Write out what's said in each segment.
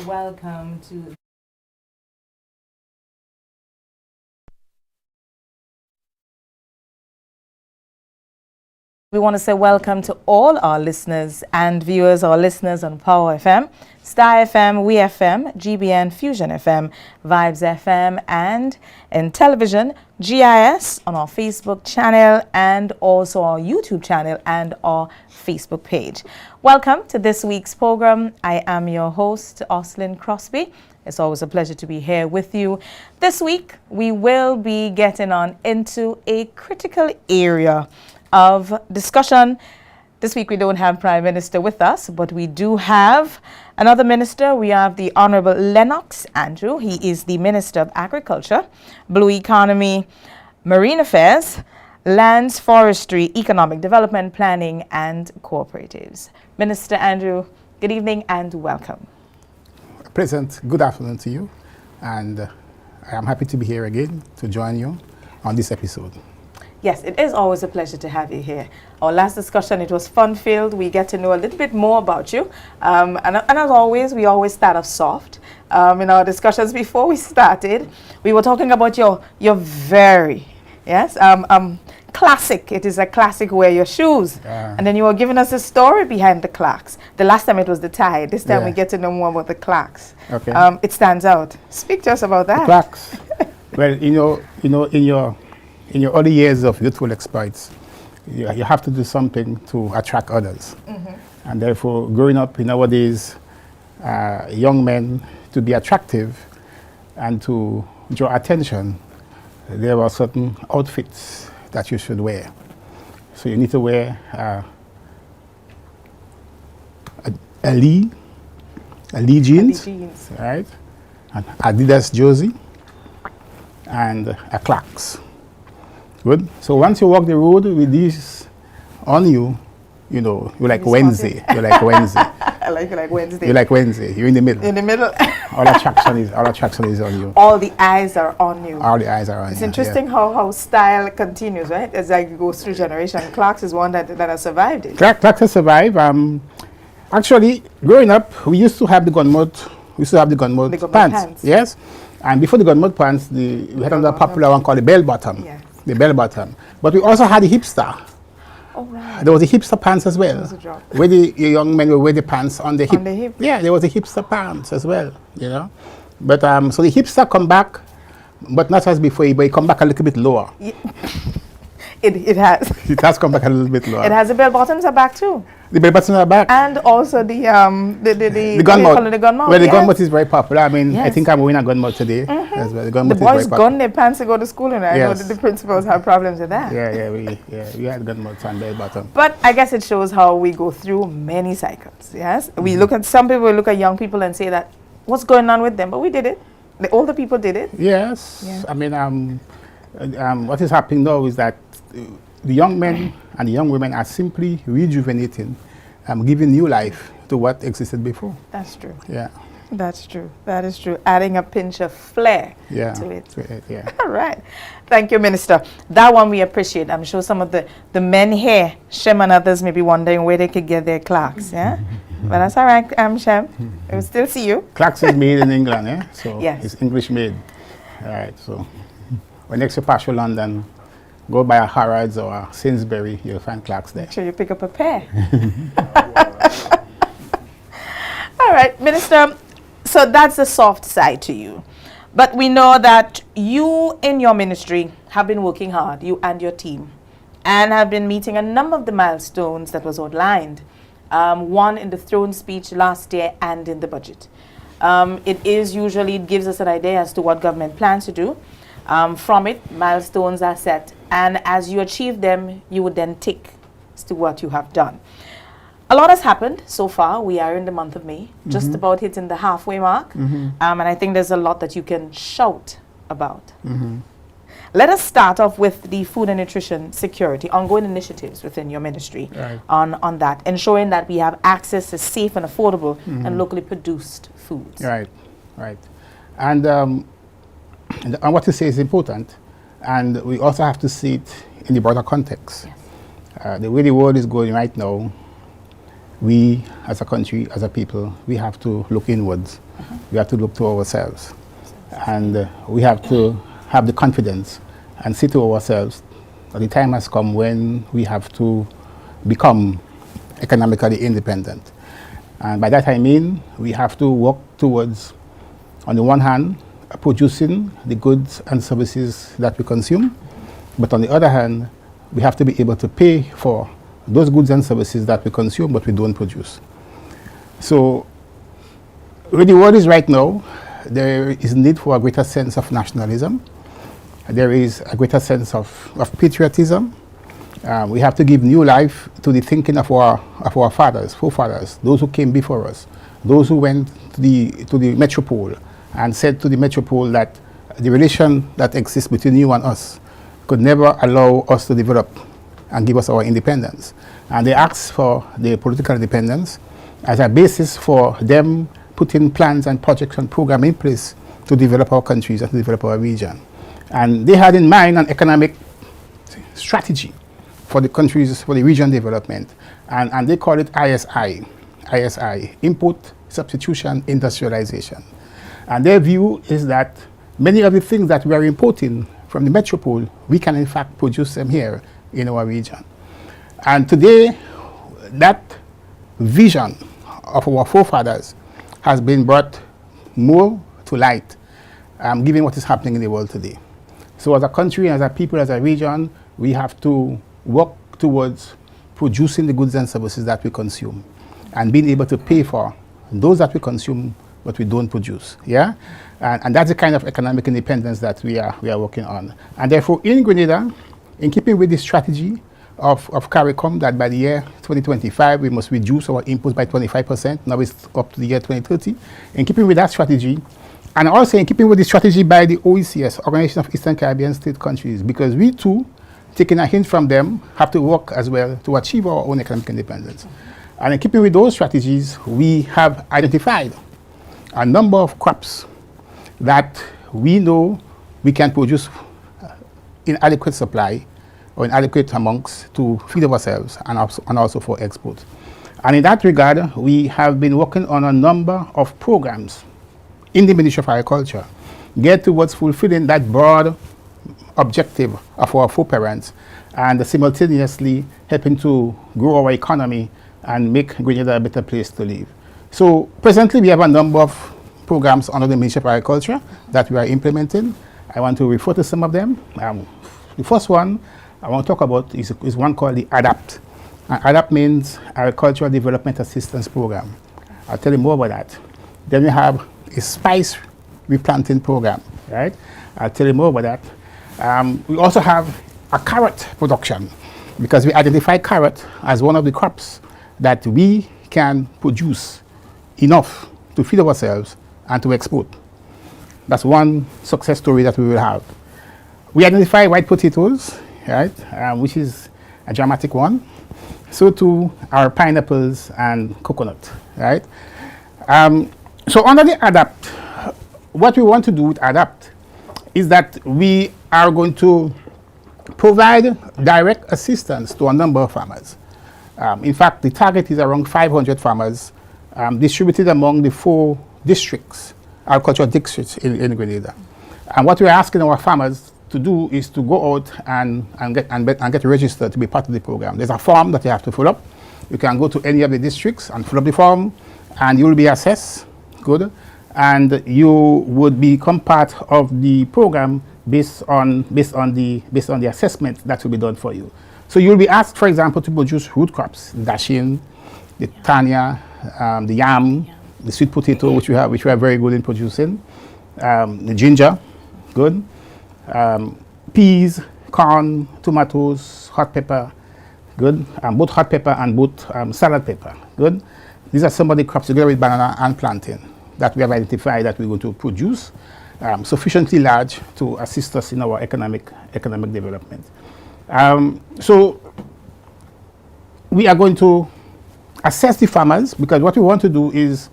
Welcome to We want to say welcome to all our listeners and viewers, our listeners on Power FM, Star FM, We FM, GBN, Fusion FM, Vibes FM, and in television, GIS on our Facebook channel and also our YouTube channel and our Facebook page. Welcome to this week's program. I am your host, Oslin Crosby. It's always a pleasure to be here with you. This week, we will be getting on into a critical area of discussion. This week we don't have Prime Minister with us, but we do have another minister. We have the Honorable Lennox Andrew. He is the Minister of Agriculture, Blue Economy, Marine Affairs, Lands, Forestry, Economic Development, Planning and Cooperatives. Minister Andrew, good evening and welcome. Pleasant good afternoon to you, and I am happy to be here again to join you on this episode. Yes, it is always a pleasure to have you here. Our last discussion, it was fun-filled. We get to know a little bit more about you. And as always, we always start off soft. In our discussions before we started, we were talking about your very, classic. It is a classic wear your shoes. And then you were giving us a story behind the clocks. The last time it was the tie. This time we get to know more about the clocks. Okay. It stands out. Speak to us about that. The clocks. Well, in your early years of youthful exploits, you have to do something to attract others. Mm-hmm. And therefore, growing up nowadays, young men, to be attractive and to draw attention, there were certain outfits that you should wear. So you need to wear a Lee jeans, right? An Adidas jersey, and a Clarks. Good. So once you walk the road with these on you, you're like Wednesday. You're like Wednesday. I like you like Wednesday. You're like Wednesday. You're in the middle. In the middle. all attraction is on you. All the eyes are on you. All the eyes are on you. It's interesting how style continues, right? As like it goes through generation. Clarks is one that has survived it. Clarks has survived. Actually, growing up, we used to have the gun mode. We used to have the gun mode pants. Yes. And before the gun mode pants, we had another popular one called the bell bottom. Yes. The bell bottom. But we also had the hipster. Oh, right. There was the hipster pants as well. Where the young men would wear the pants on the hip. On the hip. Yeah, there was the hipster pants as well, But so the hipster come back, but not as before, but it come back a little bit lower. Yeah. It has. It has come back a little bit lower. It has the bell bottoms are back too. The bell bottoms are back. And also the gun mode. Well, the yes. gun mode is very popular. I mean, yes. I think I'm wearing a gun mode today. Mm-hmm. As well. The gun mode the is boys very popular. gun their pants to go to school, and I know that the principals have problems with that. We had gun modes and bell bottom. But I guess it shows how we go through many cycles. Yes, we look at some people look at young people and say that what's going on with them, but we did it. The older people did it. Yes, yeah. I mean, what is happening now is that the young men and the young women are simply rejuvenating, giving new life to what existed before. That's true. Yeah. That's true. That is true. Adding a pinch of flair to it. Yeah. All right. Thank you, Minister. That one we appreciate. I'm sure some of the men here, Shem and others, may be wondering where they could get their clocks. Yeah. But that's all right, Shem. I will still see you. Clocks is made in England, eh? So yes. It's English made. All right. So when next you pass through London, go by a Harrods or a Sainsbury, you'll find clocks there. Make sure you pick up a pair. All right, Minister. So that's the soft side to you. But we know that you in your ministry have been working hard, you and your team, and have been meeting a number of the milestones that was outlined. One in the throne speech last year and in the budget. It gives us an idea as to what government plans to do. From it, milestones are set, and as you achieve them, you would then tick as to what you have done. A lot has happened so far. We are in the month of May, just about hitting the halfway mark. And I think there's a lot that you can shout about. Let us start off with the food and nutrition security, ongoing initiatives within your ministry on that, ensuring that we have access to safe and affordable and locally produced foods. Right. And what you say is important, and we also have to see it in the broader context. Yes. The way the world is going right now, we as a country, as a people, we have to look inwards. We have to look to ourselves. And we have to have the confidence and say to ourselves that the time has come when we have to become economically independent. And by that I mean we have to work towards, on the one hand, producing the goods and services that we consume, but on the other hand, we have to be able to pay for those goods and services that we consume but we don't produce. So where the world is right now, there is need for a greater sense of nationalism. There is a greater sense of patriotism. We have to give new life to the thinking of our fathers, forefathers, those who came before us, those who went to the metropole and said to the metropole that the relation that exists between you and us could never allow us to develop and give us our independence. And they asked for the political independence as a basis for them putting plans and projects and programs in place to develop our countries and to develop our region. And they had in mind an economic strategy for the countries, for the region development. And they call it ISI, Import, Substitution, Industrialization. And their view is that many of the things that we are importing from the metropole, we can in fact produce them here in our region. And today, that vision of our forefathers has been brought more to light, given what is happening in the world today. So as a country, as a people, as a region, we have to work towards producing the goods and services that we consume and being able to pay for those that we consume but we don't produce. Yeah? And that's the kind of economic independence that we are working on. And therefore, in Grenada, in keeping with the strategy of CARICOM that by the year 2025, we must reduce our imports by 25%. Now it's up to the year 2030. In keeping with that strategy, and also in keeping with the strategy by the OECS, Organization of Eastern Caribbean State Countries, because we too, taking a hint from them, have to work as well to achieve our own economic independence. And in keeping with those strategies, we have identified a number of crops that we know we can produce in adequate supply or in adequate amounts to feed ourselves and also for export. And in that regard, we have been working on a number of programs in the Ministry of Agriculture geared towards fulfilling that broad objective of our foreparents and simultaneously helping to grow our economy and make Grenada a better place to live. So presently we have a number of programs under the Ministry of Agriculture that we are implementing. I want to refer to some of them. The first one I want to talk about is one called the ADAPT. ADAPT means Agricultural Development Assistance Program. I'll tell you more about that. Then we have a spice replanting program, right? I'll tell you more about that. We also have a carrot production because we identify carrot as one of the crops that we can produce enough to feed ourselves and to export. That's one success story that we will have. We identify white potatoes, right, which is a dramatic one. So too are pineapples and coconut, right? So under the ADAPT, what we want to do with ADAPT is that we are going to provide direct assistance to a number of farmers. In fact, the target is around 500 farmers distributed among the 4 districts, agricultural districts in Grenada. And what we're asking our farmers to do is to go out and get registered to be part of the program. There's a form that you have to fill up. You can go to any of the districts and fill up the form, and you will be assessed. Good. And you would become part of the program based on the assessment that will be done for you. So you'll be asked, for example, to produce root crops, dashin, the tanya, the yam, the sweet potato, which we are very good in producing, the ginger, good, peas, corn, tomatoes, hot pepper, Good. Both hot pepper and both salad pepper. Good. These are some of the crops together with banana and plantain that we have identified that we're going to produce sufficiently large to assist us in our economic development. So we are going to assess the farmers, because what we want to do is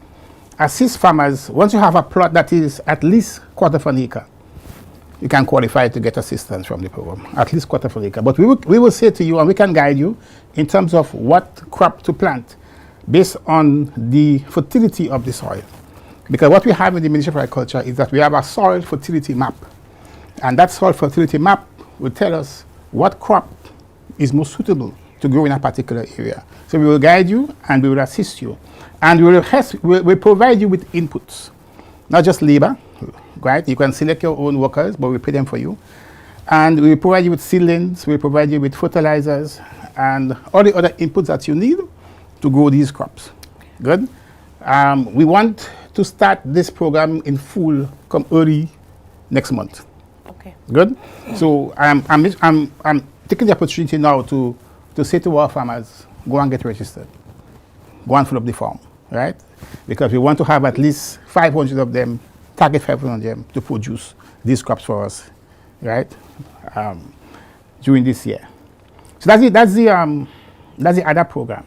assist farmers. Once you have a plot that is at least quarter of an acre, you can qualify to get assistance from the program, at least quarter of an acre. But we will say to you, and we can guide you in terms of what crop to plant based on the fertility of the soil. Because what we have in the Ministry of Agriculture is that we have a soil fertility map. And that soil fertility map will tell us what crop is most suitable to grow in a particular area. So we will guide you and we will assist you. And we'll provide you with inputs, not just labor, right? You can select your own workers, but we pay them for you. And we provide you with seedlings, we provide you with fertilizers, and all the other inputs that you need to grow these crops. Good? We want to start this program in full come early next month. Okay. Good? So I'm taking the opportunity now to say to our farmers, go and get registered. Go and fill up the form, right? Because we want to have at least 500 of them, target 500 of them to produce these crops for us, right? During this year. So that's the other program.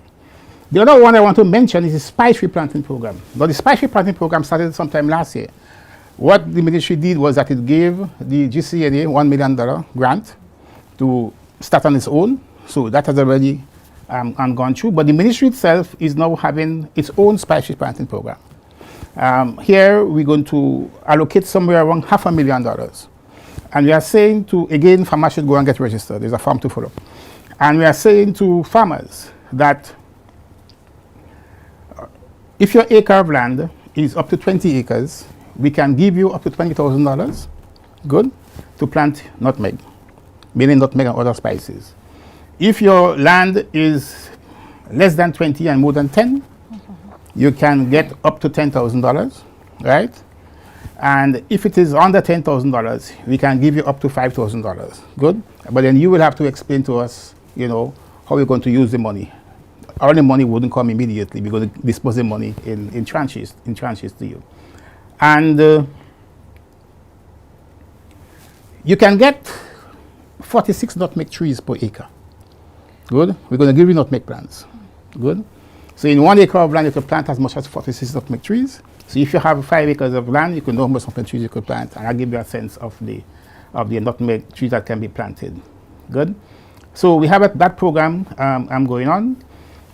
The other one I want to mention is the spice tree planting program. Now, the spice tree planting program started sometime last year. What the ministry did was that it gave the GCNA $1 million grant to start on its own. So that has already gone through. But the ministry itself is now having its own spice tree planting program. Here we're going to allocate somewhere around $500,000. And we are saying to, again, farmers should go and get registered. There's a form to follow. And we are saying to farmers that if your acre of land is up to 20 acres, we can give you up to $20,000, good, to plant nutmeg, meaning nutmeg and other spices. If your land is less than 20 and more than 10, you can get up to $10,000, right? And if it is under $10,000, we can give you up to $5,000, good? But then you will have to explain to us, you know, how you're going to use the money. All the money wouldn't come immediately. We're going to dispose the money in tranches to you. And you can get 46 nutmeg trees per acre. Good? We're going to give you nutmeg plants. Good? So in 1 acre of land, you can plant as much as 46 nutmeg trees. So if you have 5 acres of land, you can know how much nutmeg trees you could plant. And I'll give you a sense of the nutmeg trees that can be planted. Good? So we have that program going on.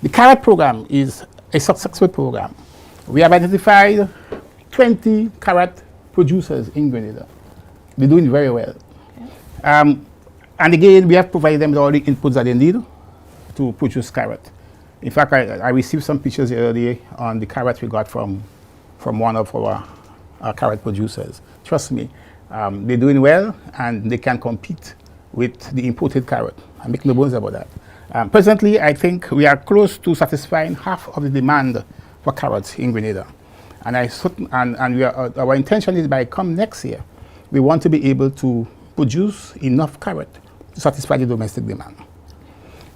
The carrot program is a successful program. We have identified 20 carrot producers in Grenada. They're doing very well. Okay. And again, we have provided them with all the inputs that they need to produce carrot. In fact, I received some pictures earlier on the carrot we got from one of our carrot producers. Trust me, they're doing well and they can compete with the imported carrot. I make no bones about that. Presently, I think we are close to satisfying half of the demand for carrots in Grenada. And our intention is by come next year, we want to be able to produce enough carrot to satisfy the domestic demand.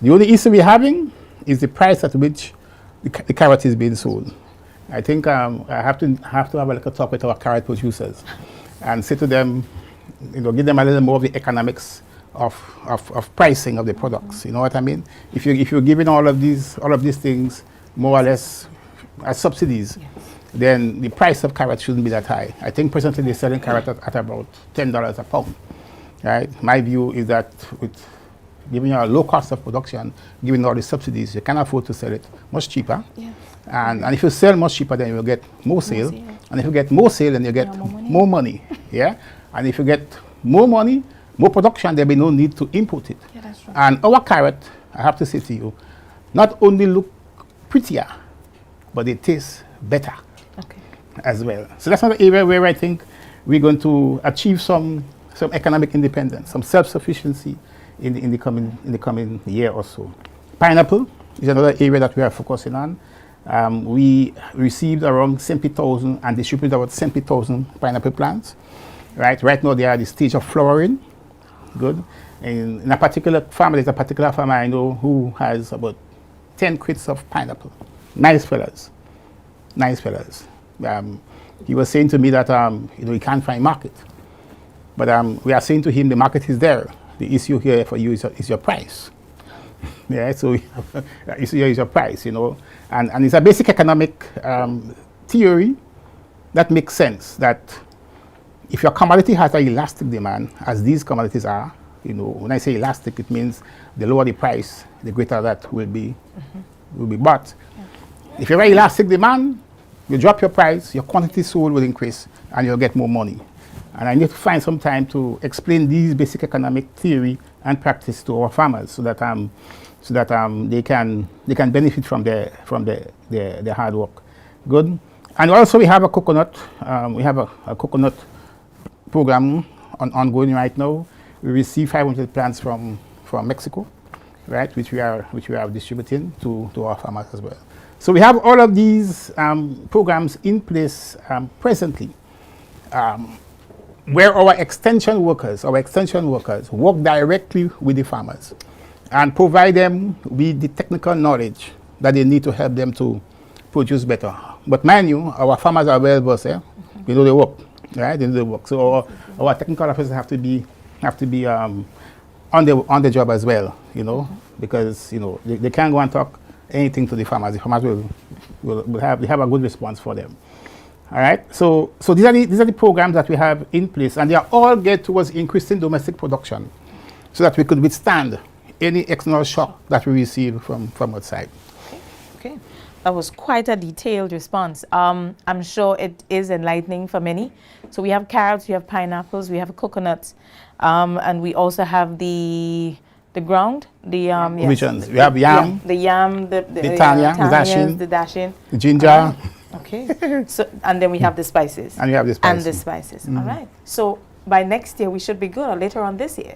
The only issue we're having is the price at which the carrot is being sold. I think I have to have a little talk with our carrot producers and say to them, you know, give them a little more of the economics of pricing of the products. You know what I mean? If you're giving all of these things more or less as subsidies, yes, then the price of carrot shouldn't be that high. I think presently they're selling carrot at about $10 a pound. Right? My view is that with giving you a low cost of production, giving all the subsidies, you can afford to sell it much cheaper. Yes. And if you sell much cheaper, then you'll get more sale. And if you get more sale, then you get more money. Yeah? And if you get more money, more production, there'll be no need to import it. Yeah, that's right. And our carrot, I have to say to you, not only look prettier, but they taste better as well. So that's another area where I think we're going to achieve some economic independence, some self-sufficiency in the coming year or so. Pineapple is another area that we are focusing on. We received around 70,000 and distributed about 70,000 pineapple plants. Right now they are at the stage of flowering. Good. In a particular farmer, there's a particular farmer I know who has about 10 crates of pineapple. Nice fellas. Nice fellas. He was saying to me that he can't find market. But we are saying to him the market is there. The issue here for you is your price. Yeah, so the issue here is your price, And it's a basic economic theory that makes sense, that if your commodity has an elastic demand, as these commodities are, when I say elastic, it means the lower the price, the greater that will be bought. Yeah. If you have elastic demand, you drop your price, your quantity sold will increase, and you'll get more money. And I need to find some time to explain these basic economic theory and practice to our farmers, so that they can benefit from their hard work. Good. And also we have a coconut. We have a coconut program ongoing right now. We receive 500 plants from Mexico, right, which we are distributing to our farmers as well. So we have all of these programs in place presently, where our extension workers work directly with the farmers and provide them with the technical knowledge that they need to help them to produce better. But mind you, our farmers are well versed. They know the work, right? They know the work. So our technical officers have to be on the job as well, because they can't go and talk anything to the farmers. The farmers will have a good response for them. All right. So these are the programs that we have in place, and they are all geared towards increasing domestic production, so that we could withstand any external shock that we receive from outside. Okay. That was quite a detailed response. I'm sure it is enlightening for many. So we have carrots, we have pineapples, we have coconuts, and we also have the ground, which ones? We have yam, the yam, the tanya, the dashing, the ginger. Okay. So and then we have the spices. And we have the spices. All right. So by next year we should be good, or later on this year.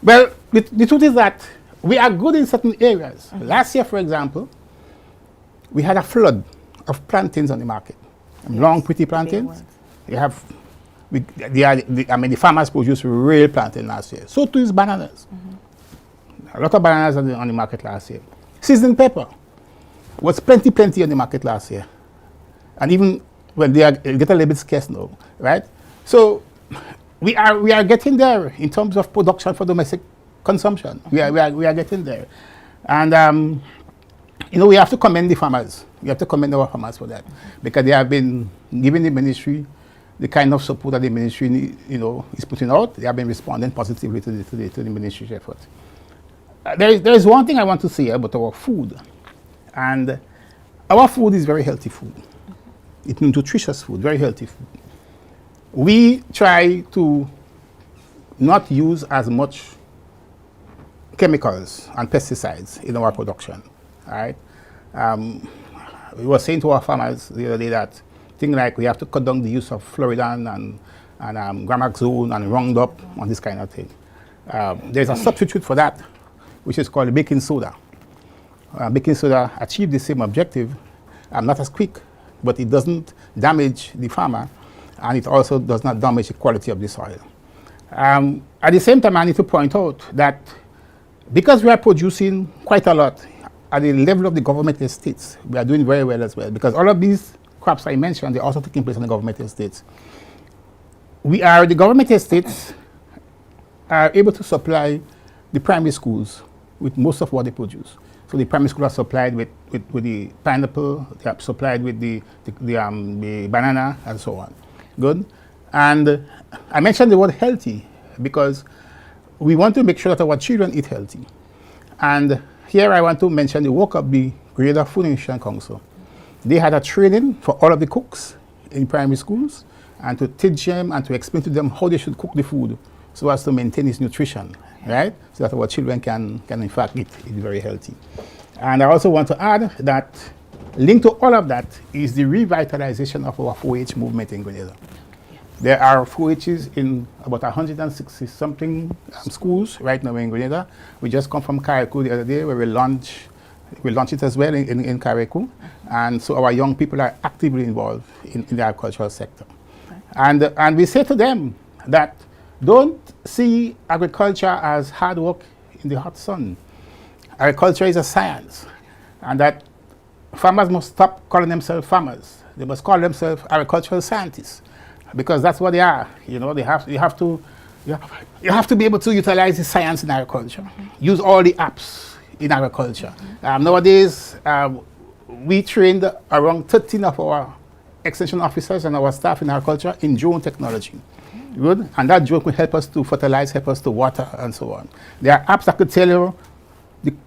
Well, the truth is that we are good in certain areas. Last year, for example, we had a flood of plantains on the market. Long, pretty plantains. The farmers produced real plantain last year. So too is bananas. A lot of bananas on the market last year. Seasoned pepper was plenty on the market last year. And even when they get a little bit scarce now, right? So we are getting there in terms of production for domestic consumption. We are getting there. And we have to commend the farmers. We have to commend our farmers for that, because they have been giving the ministry the kind of support that the ministry, is putting out. They have been responding positively to the ministry's effort. There is one thing I want to say about our food, and our food is very healthy food. It's nutritious food, very healthy food. We try to not use as much chemicals and pesticides in our production. All right. We were saying to our farmers the other day that things like we have to cut down the use of Floridan and Gramaxone and Roundup on this kind of thing. There's a substitute for that, which is called baking soda. Baking soda achieves the same objective, not as quick, but it doesn't damage the farmer, and it also does not damage the quality of the soil. At the same time, I need to point out that because we are producing quite a lot at the level of the government estates, we are doing very well as well, because all of these crops I mentioned, they're also taking place on the government estates. The government estates are able to supply the primary schools with most of what they produce. So the primary schools are supplied with the pineapple, they are supplied with the banana, and so on. Good. And I mentioned the word healthy because we want to make sure that our children eat healthy. And here I want to mention the work of the Grenada Food Nutrition Council. They had a training for all of the cooks in primary schools, and to teach them and to explain to them how they should cook the food so as to maintain its nutrition, right? So that our children can in fact eat very healthy. And I also want to add that linked to all of that is the revitalization of our 4-H movement in Grenada. There are 4-H's in about 160 something schools right now in Grenada. We just come from Carriacou the other day where we launched it as well in Carriacou. And so our young people are actively involved in the agricultural sector. And we say to them that Don't see agriculture as hard work in the hot sun. Agriculture is a science, and that farmers must stop calling themselves farmers. They must call themselves agricultural scientists, because that's what they are. You know, you have to be able to utilize the science in agriculture. Use all the apps in agriculture. Nowadays, we trained around 13 of our extension officers and our staff in agriculture in drone technology. Good, and that drone will help us to fertilize, help us to water, and so on. There are apps that could tell you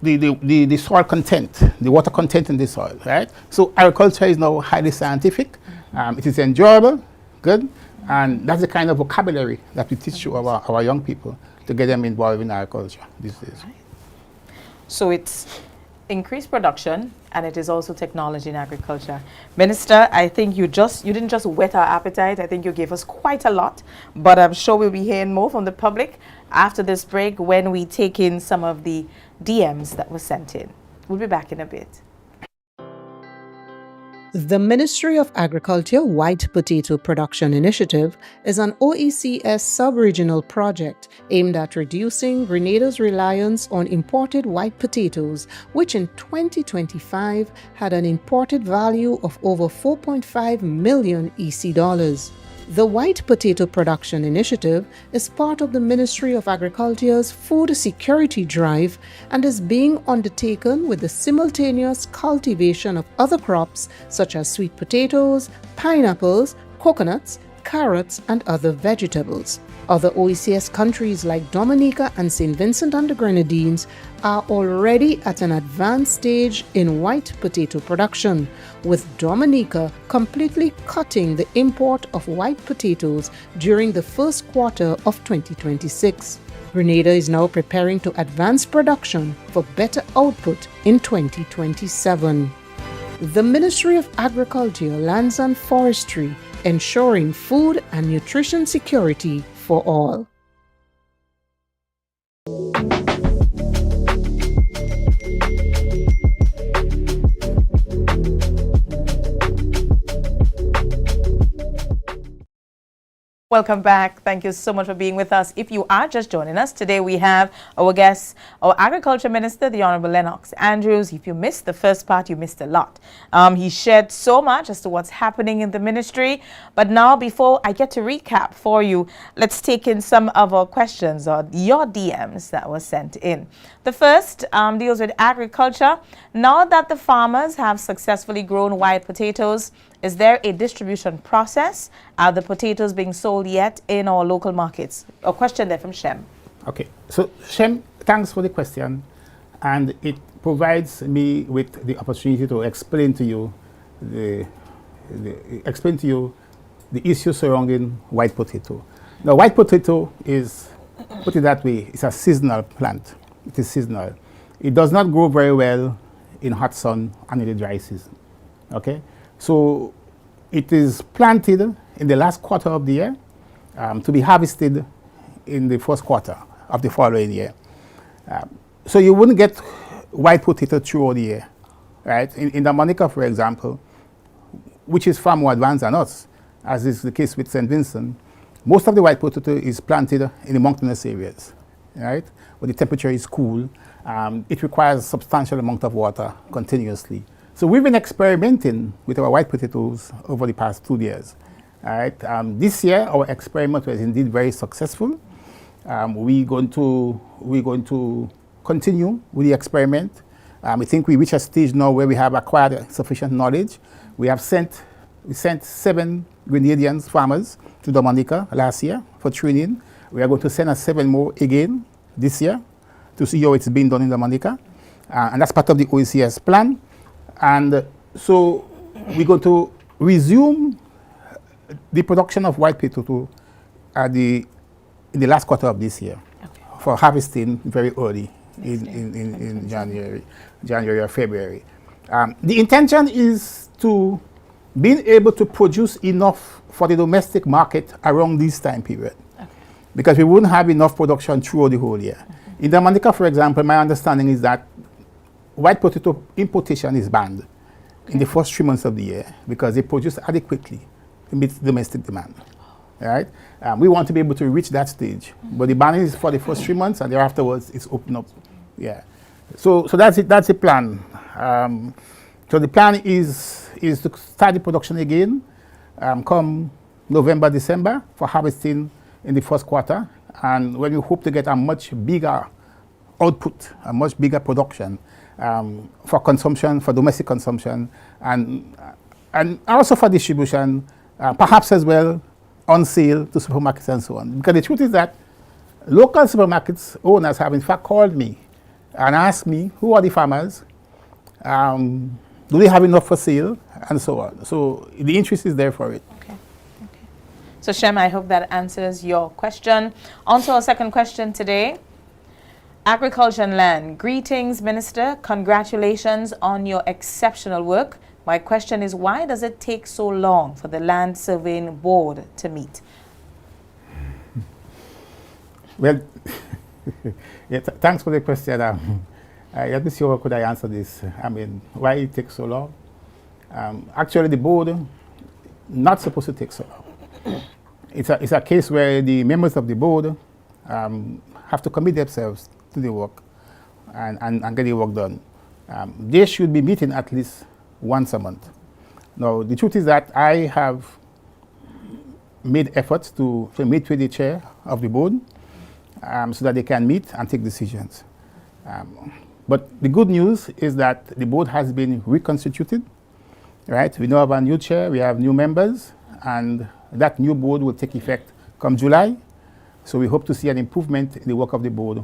the soil content, the water content in the soil, right? So agriculture is now highly scientific. It is enjoyable, good, and that's the kind of vocabulary that we teach to our young people to get them involved in agriculture these days. So it's increased production, and it is also technology in agriculture. Minister, I think you didn't just whet our appetite. I think you gave us quite a lot, but I'm sure we'll be hearing more from the public after this break when we take in some of the DMs that were sent in. We'll be back in a bit. The Ministry of Agriculture White Potato Production Initiative is an OECS sub-regional project aimed at reducing Grenada's reliance on imported white potatoes, which in 2025 had an imported value of over 4.5 million EC dollars. The White Potato Production Initiative is part of the Ministry of Agriculture's food security drive and is being undertaken with the simultaneous cultivation of other crops such as sweet potatoes, pineapples, coconuts, carrots, and other vegetables. Other OECS countries like Dominica and St. Vincent and the Grenadines are already at an advanced stage in white potato production, with Dominica completely cutting the import of white potatoes during the first quarter of 2026. Grenada is now preparing to advance production for better output in 2027. The Ministry of Agriculture, Lands and Forestry, ensuring food and nutrition security for all. Welcome back. Thank you so much for being with us. If you are just joining us, today we have our guest, our Agriculture Minister, the Honorable Lennox Andrews. If you missed the first part, you missed a lot. He shared so much as to what's happening in the ministry. But now, before I get to recap for you, let's take in some of our questions or your DMs that were sent in. The first deals with agriculture. Now that the farmers have successfully grown white potatoes, is there a distribution process? Are the potatoes being sold yet in our local markets? A question there from Shem. Okay, so Shem, thanks for the question, and it provides me with the opportunity to explain to you the issue surrounding white potato. Now, white potato is, put it that way, it's a seasonal plant. It is seasonal. It does not grow very well in hot sun and in the dry season. Okay, so it is planted in the last quarter of the year to be harvested in the first quarter of the following year. So you wouldn't get white potato throughout the year, right? In Dominica, for example, which is far more advanced than us, as is the case with St. Vincent, most of the white potato is planted in the mountainous areas, right? Where the temperature is cool. It requires a substantial amount of water continuously. So we've been experimenting with our white potatoes over the past 2 years. All right. This year, our experiment was indeed very successful. We're going to continue with the experiment. I think we reached a stage now where we have acquired sufficient knowledge. We sent 7 Grenadian farmers to Dominica last year for training. We are going to send 7 more again this year to see how it's being done in Dominica. And that's part of the OECS plan. And so we're going to resume the production of white potato in the last quarter of this year, okay, for harvesting very early in January or February. The intention is to being able to produce enough for the domestic market around this time period, okay, because we wouldn't have enough production throughout the whole year. In Dominica, for example, my understanding is that white potato importation is banned, okay, in the first 3 months of the year because they produce adequately to meet domestic demand. right? We want to be able to reach that stage. But the ban is for the first 3 months, and thereafterwards it's open up. Yeah. So that's it. That's the plan. So the plan is to start the production again come November, December for harvesting in the first quarter. And when we hope to get a much bigger output, a much bigger production for consumption, for domestic consumption, and also for distribution, perhaps as well on sale to supermarkets and so on. Because the truth is that local supermarkets owners have in fact called me and asked me who are the farmers, do they have enough for sale, and so on. So the interest is there for it. Okay. So Shem, I hope that answers your question. On to our second question today. Agriculture and Land. Greetings, Minister. Congratulations on your exceptional work. My question is, why does it take so long for the Land Surveying Board to meet? Well, yeah, thanks for the question. Let me see how could I answer this. I mean, why it takes so long? Actually, the board not supposed to take so long. It's a case where the members of the board have to commit themselves to the work and get the work done. They should be meeting at least once a month. Now, the truth is that I have made efforts to meet with the chair of the board so that they can meet and take decisions. But the good news is that the board has been reconstituted, right? We now have a new chair, we have new members, and that new board will take effect come July. So we hope to see an improvement in the work of the board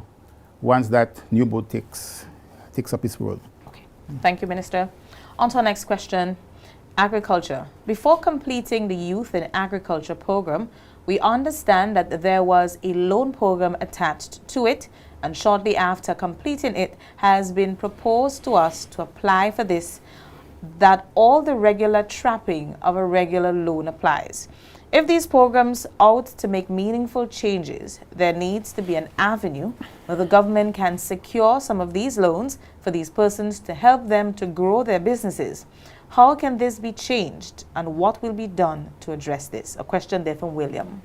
once that new board takes up its role. Okay. Thank you, Minister. On to our next question. Agriculture. Before completing the Youth in Agriculture program, we understand that there was a loan program attached to it, and shortly after completing it has been proposed to us to apply for this, that all the regular trapping of a regular loan applies. If these programs ought to make meaningful changes, there needs to be an avenue where the government can secure some of these loans for these persons to help them to grow their businesses. How can this be changed, and what will be done to address this? A question there from William.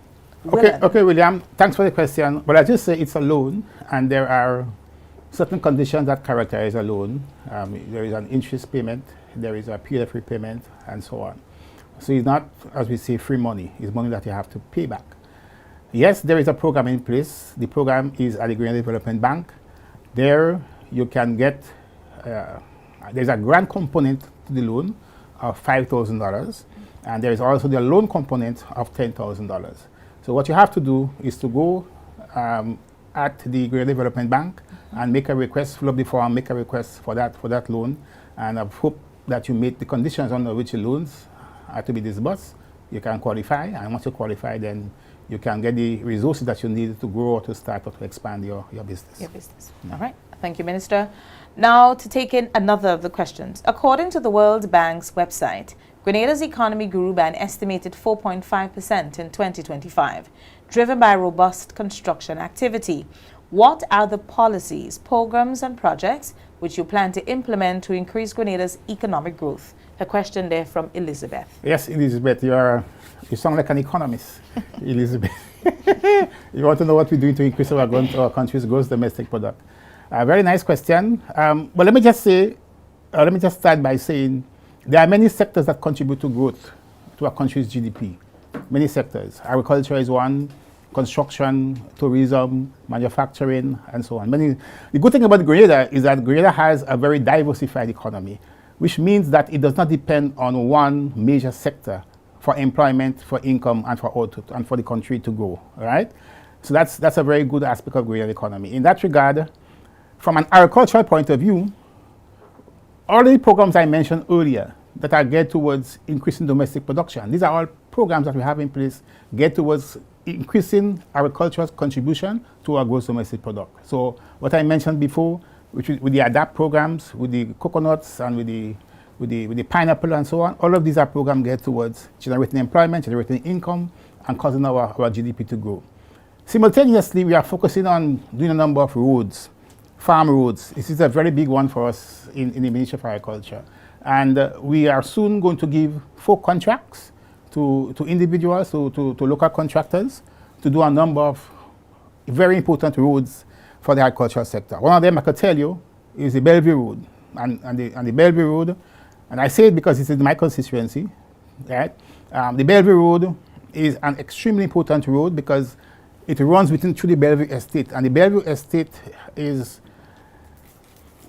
Okay, William, thanks for the question. But I just say it's a loan, and there are certain conditions that characterize a loan. There is an interest payment, there is a period of repayment, and so on. So it's not, as we say, free money. It's money that you have to pay back. Yes, there is a program in place. The program is at the Green Development Bank. There you can get, there's a grant component to the loan of $5,000, and there is also the loan component of $10,000. So what you have to do is to go at the Green Development Bank and make a request, fill up the form, make a request for that loan, and I hope that you meet the conditions under which the loans are to be disbursed. You can qualify, and once you qualify, then you can get the resources that you need to grow or to start or to expand your business. All right. Thank you, Minister. Now to take in another of the questions. According to the World Bank's website, Grenada's economy grew by an estimated 4.5% in 2025, driven by robust construction activity. What are the policies, programs, and projects which you plan to implement to increase Grenada's economic growth? A question there from Elizabeth. Yes, Elizabeth, you sound like an economist, Elizabeth. You want to know what we're doing to increase our country's gross domestic product. Very nice question. But let me just start by saying there are many sectors that contribute to growth to our country's GDP. Many sectors. Agriculture is one, construction, tourism, manufacturing, and so on. The good thing about Grenada is that Grenada has a very diversified economy, which means that it does not depend on one major sector for employment, for income, and for output, and for the country to grow, all right? So that's a very good aspect of Grenada economy. In that regard, from an agricultural point of view, all the programs I mentioned earlier that are geared towards increasing domestic production, these are all programs that we have in place geared towards increasing agriculture's contribution to our gross domestic product. So what I mentioned before, with the ADAPT programs, with the coconuts and with the pineapple and so on, all of these are programs geared towards generating employment, generating income, and causing our GDP to grow. Simultaneously, we are focusing on doing a number of roads, farm roads. This is a very big one for us in the Ministry of Agriculture. And we are soon going to give 4 contracts to individuals, to local contractors, to do a number of very important roads for the agricultural sector. One of them I could tell you is the Bellevue Road. And the Bellevue Road, and I say it because it's in my constituency, right? The Bellevue Road is an extremely important road because it runs through the Bellevue Estate, and the Bellevue Estate is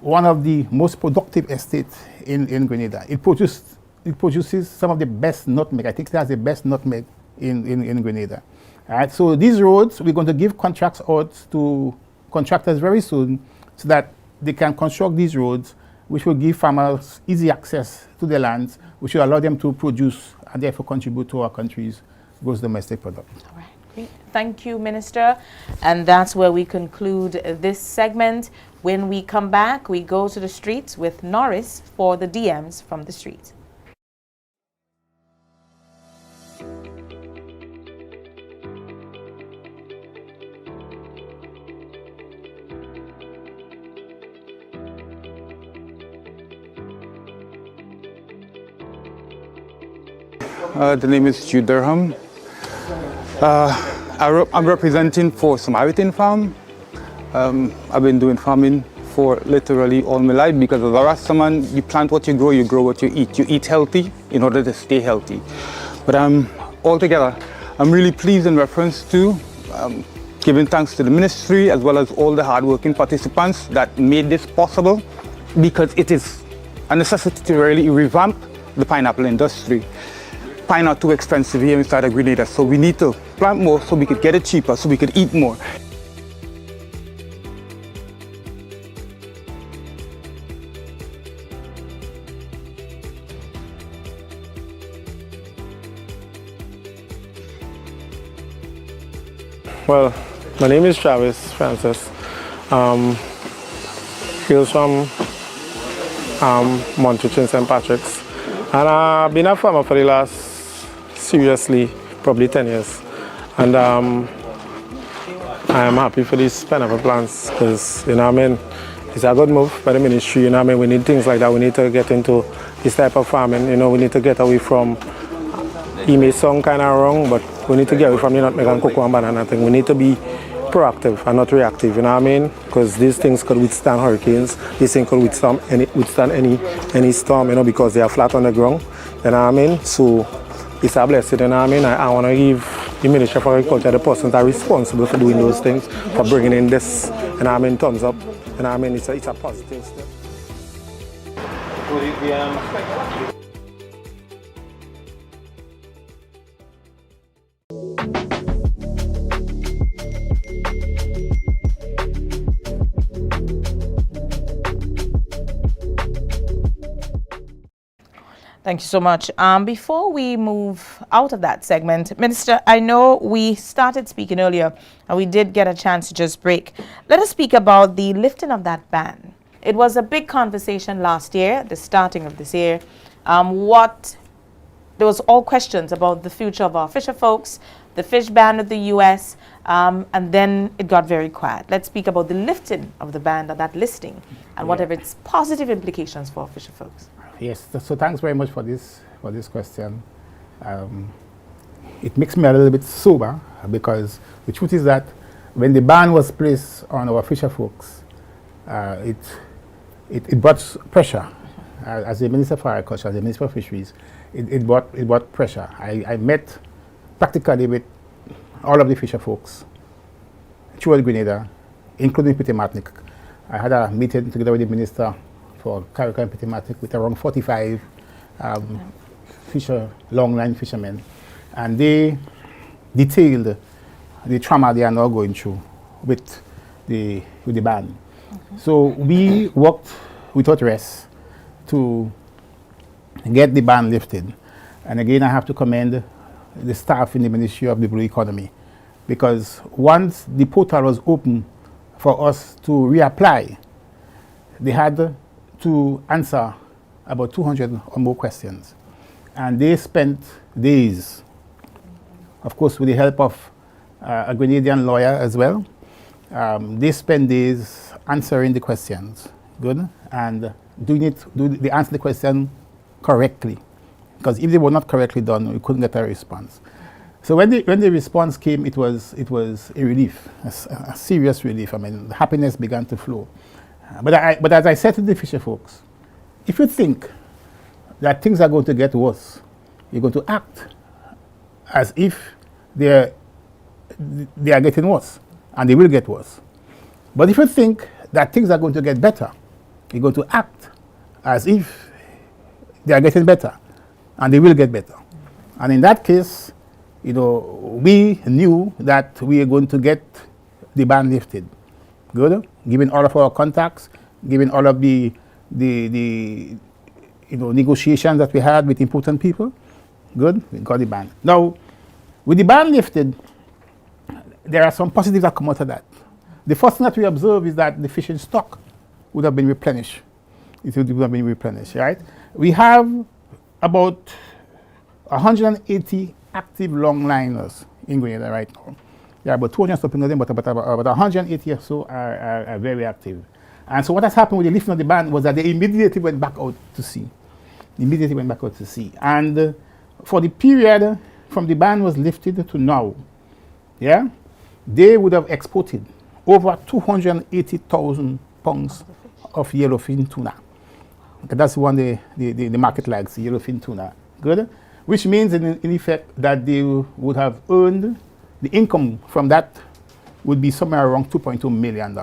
one of the most productive estates in Grenada. It produces some of the best nutmeg. I think it has the best nutmeg in Grenada. All right, so these roads, we're going to give contracts out to contractors very soon so that they can construct these roads, which will give farmers easy access to their lands, which will allow them to produce and therefore contribute to our country's gross domestic product. All right, great. Thank you, Minister. And that's where we conclude this segment. When we come back, we go to the streets with Norris for the DMs from the streets. The name is Jude Durham. I'm representing for Samaritan Farm. I've been doing farming for literally all my life because as a Rastaman, you plant what you grow what you eat. You eat healthy in order to stay healthy. But altogether, I'm really pleased in reference to giving thanks to the ministry as well as all the hardworking participants that made this possible, because it is a necessity to really revamp the pineapple industry. Pine are too expensive here inside of Grenada, so we need to plant more so we could get it cheaper, so we could eat more. Well, my name is Travis Francis. Hails from Montreal in St. Patrick's. And I've been a farmer for the last, seriously, probably 10 years. And I am happy for these pineapple plants because, you know what I mean, it's a good move by the ministry, you know what I mean, we need things like that. We need to get into this type of farming, you know, we need to get away from, it may sound kind of wrong, but we need to get away from the nutmeg and cocoa and banana thing. We need to be proactive and not reactive, you know what I mean? Because these things could withstand hurricanes, these things could withstand any storm, you know, because they are flat on the ground, you know what I mean? So it's a blessing, you know what I mean? I want to give the Ministry of Agriculture, the persons that are responsible for doing those things, for bringing in this, you know what I mean, thumbs up, you know what I mean? It's a positive step. Thank you so much. Before we move out of that segment, Minister, I know we started speaking earlier and we did get a chance to just break. Let us speak about the lifting of that ban. It was a big conversation last year, the starting of this year. There was all questions about the future of our fisher folks, the fish ban of the U.S., and then it got very quiet. Let's speak about the lifting of the ban, of that listing, and what are its positive implications for fisher folks. Yes, so thanks very much for this question. It makes me a little bit sober because the truth is that when the ban was placed on our fisher folks, it brought pressure. As the Minister for Agriculture, as the Minister for Fisheries, it brought pressure. I met practically with all of the fisher folks throughout Grenada, including Peter Martinic. I had a meeting together with the Minister for Carriacou and Peter Martinic with around 45 long-line fishermen, and they detailed the trauma they are now going through with the ban. So we worked without rest to get the ban lifted. And again, I have to commend the staff in the Ministry of the Blue Economy, because once the portal was open for us to reapply, they had to answer about 200 or more questions. And they spent days, of course with the help of a Grenadian lawyer as well. They spent days answering the questions, good, and they answer the question correctly. because if they were not correctly done, we couldn't get a response. So when the response came, it was a relief, a serious relief. I mean, the happiness began to flow. But as I said to the fisher folks, if you think that things are going to get worse, you're going to act as if they are getting worse, and they will get worse. But if you think that things are going to get better, you're going to act as if they are getting better, and they will get better. And in that case, we knew that we are going to get the ban lifted. Good? Given all of our contacts, given all of the negotiations that we had with important people, good, we got the ban. Now, with the ban lifted, there are some positives that come out of that. The first thing that we observe is that the fishing stock would have been replenished. It would have been replenished, right? We have about 180 active longliners in Grenada right now. There are about 200 something of them, but about 180 or so are very active. And so what has happened with the lifting of the ban was that they immediately went back out to sea. And for the period from the ban was lifted to now, yeah, they would have exported over 280,000 pounds of yellowfin tuna. Okay, that's the one the market likes, the yellowfin tuna. Good? Which means in effect that they would have earned, the income from that would be somewhere around $2.2 million,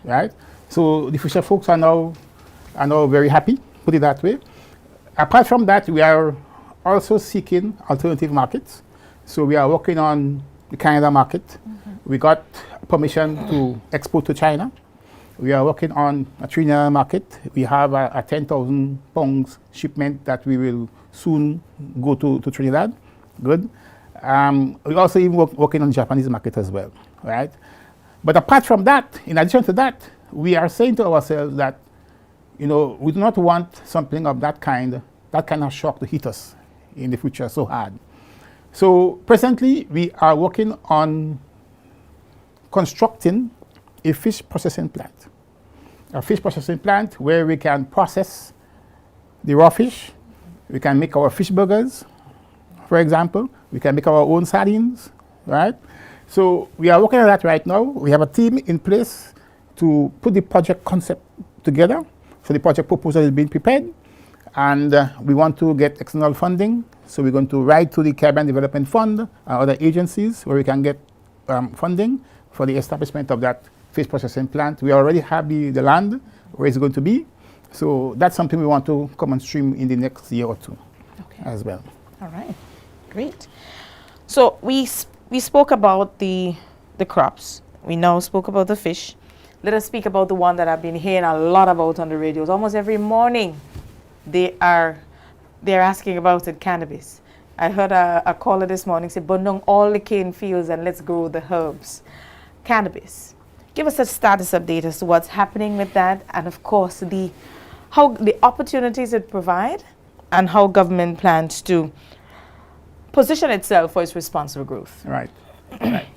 right? So the fisher folks are now very happy, put it that way. Apart from that, we are also seeking alternative markets. So we are working on the Canada market. We got permission to export to China. We are working on a Trinidad market. We have a 10,000 pounds shipment that we will soon go to Trinidad. Good. We also even working on the Japanese market as well, right? But apart from that, in addition to that, we are saying to ourselves that, we do not want something of that kind of shock to hit us in the future so hard. So presently, we are working on constructing a fish processing plant. A fish processing plant where we can process the raw fish. We can make our fish burgers, for example. We can make our own sardines, right? So we are working on that right now. We have a team in place to put the project concept together. So the project proposal is being prepared, and we want to get external funding. So we're going to write to the Caribbean Development Fund and other agencies where we can get funding for the establishment of that fish processing plant. We already have the land where it's going to be. So that's something we want to come on stream in the next year or two as well. All right, great. So we spoke about the crops. We now spoke about the fish. Let us speak about the one that I've been hearing a lot about on the radios. Almost every morning they're asking about it, cannabis. I heard a caller this morning say, burn down all the cane fields and let's grow the herbs. Cannabis. Give us a status update as to what's happening with that, and of course the opportunities it provide and how government plans to position itself for its responsible growth. Right. Right.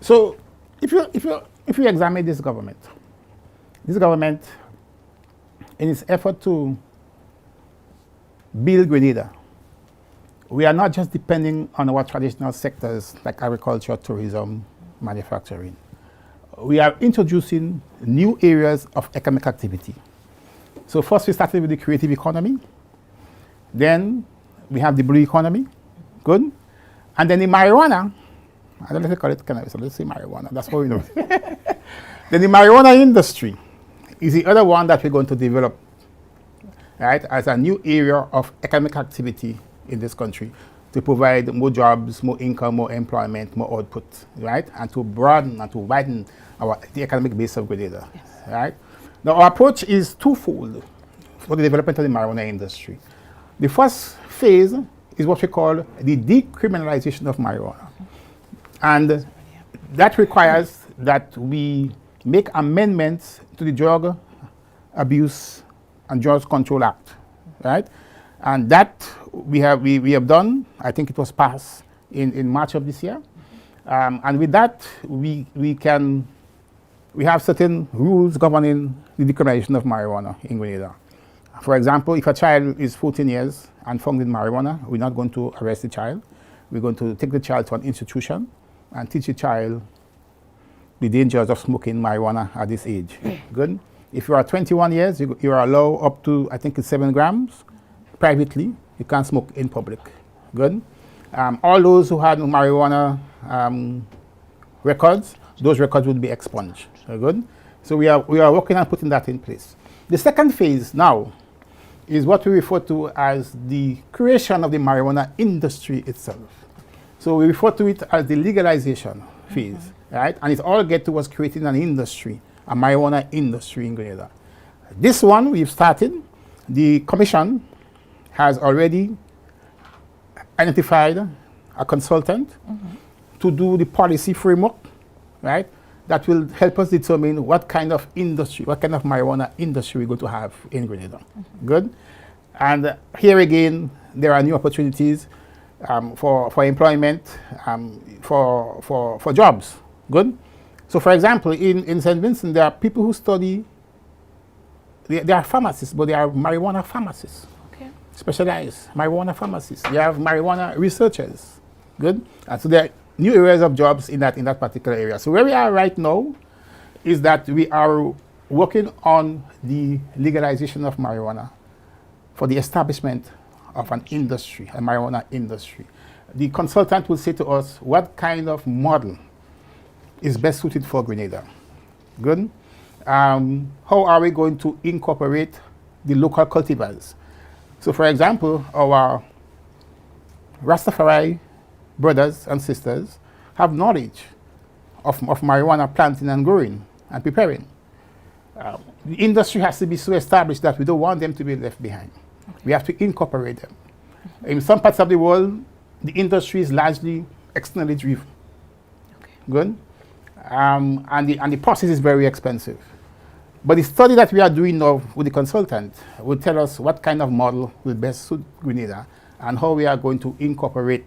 So if you examine this government in its effort to build Grenada, we are not just depending on our traditional sectors like agriculture, tourism, manufacturing. We are introducing new areas of economic activity. So first we started with the creative economy. Then we have the blue economy. Good. And then the marijuana. I don't know if you call it cannabis, so let's say marijuana. That's what we know. Then the marijuana industry is the other one that we're going to develop, right, as a new area of economic activity in this country to provide more jobs, more income, more employment, more output, right, and to broaden and to widen the economic base of Grenada, right? Now, our approach is twofold for the development of the marijuana industry. The first phase is what we call the decriminalization of marijuana. And that requires that we make amendments to the Drug Abuse and Drugs Control Act, right? And that we have done. I think it was passed in March of this year. And with that, we have certain rules governing the decriminalization of marijuana in Grenada. For example, if a child is 14 years and found with marijuana, we're not going to arrest the child. We're going to take the child to an institution and teach the child the dangers of smoking marijuana at this age. Good. If you are 21 years, you are allowed up to, I think it's 7 grams privately. You can't smoke in public. Good. All those who had marijuana records, those records would be expunged. Good. So we are working on putting that in place. The second phase now is what we refer to as the creation of the marijuana industry itself. So we refer to it as the legalization phase, right? And it all gets towards creating an industry, a marijuana industry in Grenada. This one we've started. The commission has already identified a consultant to do the policy framework, right? That will help us determine what kind of industry, what kind of marijuana industry we're going to have in Grenada. Good. And here again, there are new opportunities for employment, for jobs. Good. So for example, in St. Vincent, there are people who study, they are pharmacists, but they are marijuana pharmacists. Okay. Specialized marijuana pharmacists. You have marijuana researchers. Good. And so there are new areas of jobs in that particular area. So where we are right now is that we are working on the legalization of marijuana for the establishment of an industry, a marijuana industry. The consultant will say to us what kind of model is best suited for Grenada. Good. How are we going to incorporate the local cultivars? So for example, our Rastafari brothers and sisters have knowledge of marijuana planting and growing and preparing. The industry has to be so established that we don't want them to be left behind. Okay. We have to incorporate them. In some parts of the world, the industry is largely externally driven. Okay. Good. And the process is very expensive. But the study that we are doing now with the consultant will tell us what kind of model will best suit Grenada and how we are going to incorporate